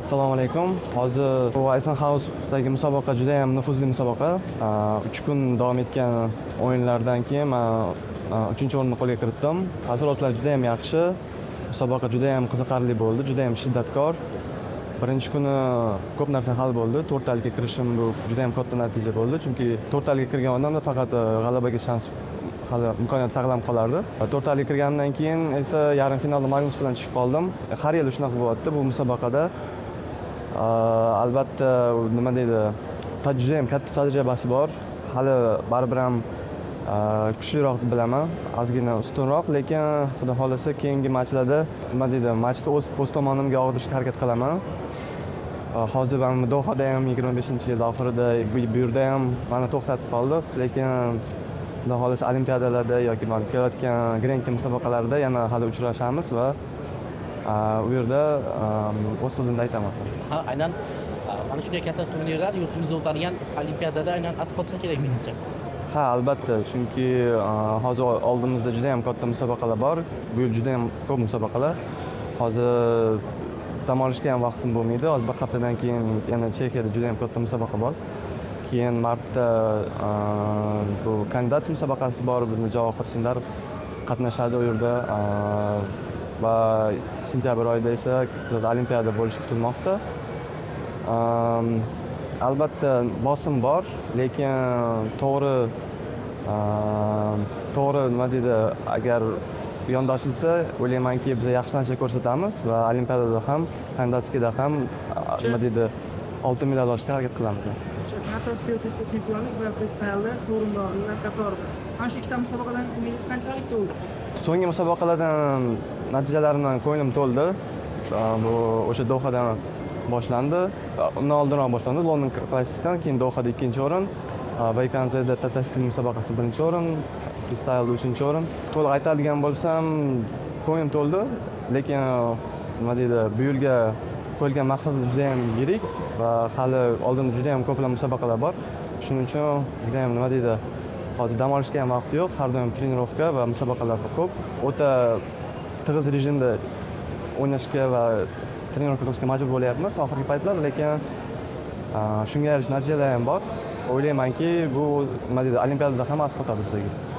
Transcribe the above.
Assalomu alaykum. Hozir bu Eisenhauerdagi musobaqa juda ham nufuzli musobaqa. 3 kun davom etgan o'yinlardan keyin men 3-o'rinni qo'lga kiritdim. Taassurotlar juda ham yaxshi. Musobaqa juda ham qiziqarli bo'ldi, juda ham shiddatkor. Birinchi kuni ko'p narsa hal bo'ldi. 4 talikka kirishim bu juda ham katta natija bo'ldi, chunki 4 talikka kirgan odamda faqat g'alabaga shans hali imkoniyat saqlanib qolardi. 4 talikka kirgandan keyin esa yarim finalda Magnus bilan tushib qoldim. Har yil shunaqa bo'lyapti bu musobaqada. Albatta nima deydi, juda ham katta tajribasi bor. Hali baribir ham kuchliroq bilaman, ozgina ustunroq, lekin xudo xolasa keyingi matchlarda nima deydi, matchda o'z tomonimga og'dirishga harakat qilaman. Hozir ham Dohada ham 25-yil oxirida bu yerda ham meni to'xtatib qoldi, lekin xudo xolasa olimpiadalarda yoki kelayotgan Grenki musobaqalarida yana hali uchrashamiz va u yerda o'z so'zimni aytaman. Aynan mana shunday katta turnirlar yurtimizda o'tadigan olimpiadada aynan asqotsa qolsa kerak menimcha. Ha, albatta, chunki hozir oldimizda juda ham katta musobaqalar bor. Bu yil juda ham ko'p musobaqalar. Hozir dam olishga ham vaqtim bo'lmaydi. Hozir bir haftadan keyin yana Chexiyada juda ham katta musobaqa bor. Keyin martda bu kandidat musobaqasi bor, Javohir Sindarov qatnashadi u yerda. Va sentyabr oyida esa olimpiada bo'lishi kutilmoqda. Albatta bosim bor, lekin to'g'ri nima deydi, agar yondoshilsa, o'ylaymanki biz yaxshi narsa ko'rsatamiz va olimpiadada ham, kandidatskida ham nima deydi, oltin medal olishga harakat qilamiz. Kata stil testa chempionlik va freestyle'da sovrindorlar qatorida. Mana shu ikkita musobaqadan umingiz qanchalik to'ldi? So'nggi musobaqalardan natijalarimdan ko'nglim to'ldi. Bu o'sha Dohadan boshlandi. Undan oldinroq boshlandi. London Classic'dan keyin Dohada 2-o'rin, Vaykanzada Tata stil musobaqasi 1-o'rin, freestyle 3-o'rin. To'liq aytadigan bo'lsam, ko'nglim to'ldi, lekin nima deydi, bu yilga qo'yilgan maqsadlar juda ham yirik va hali oldinda juda ham ko'plab musobaqalar bor. Shuning uchun juda ham nima deydi, hozir dam olishga ham vaqt yo'q. Har doim trenirovka va musobaqalar ko'p. O'ta tig'iz rejimda o'ynashga va trenirovka qilishga majbur bo'lyapmiz oxirgi paytlar, lekin shunga yarasha natijalar ham bor. O'ylaymanki, bu nima deydi, olimpiadada ham asqotadi bizga.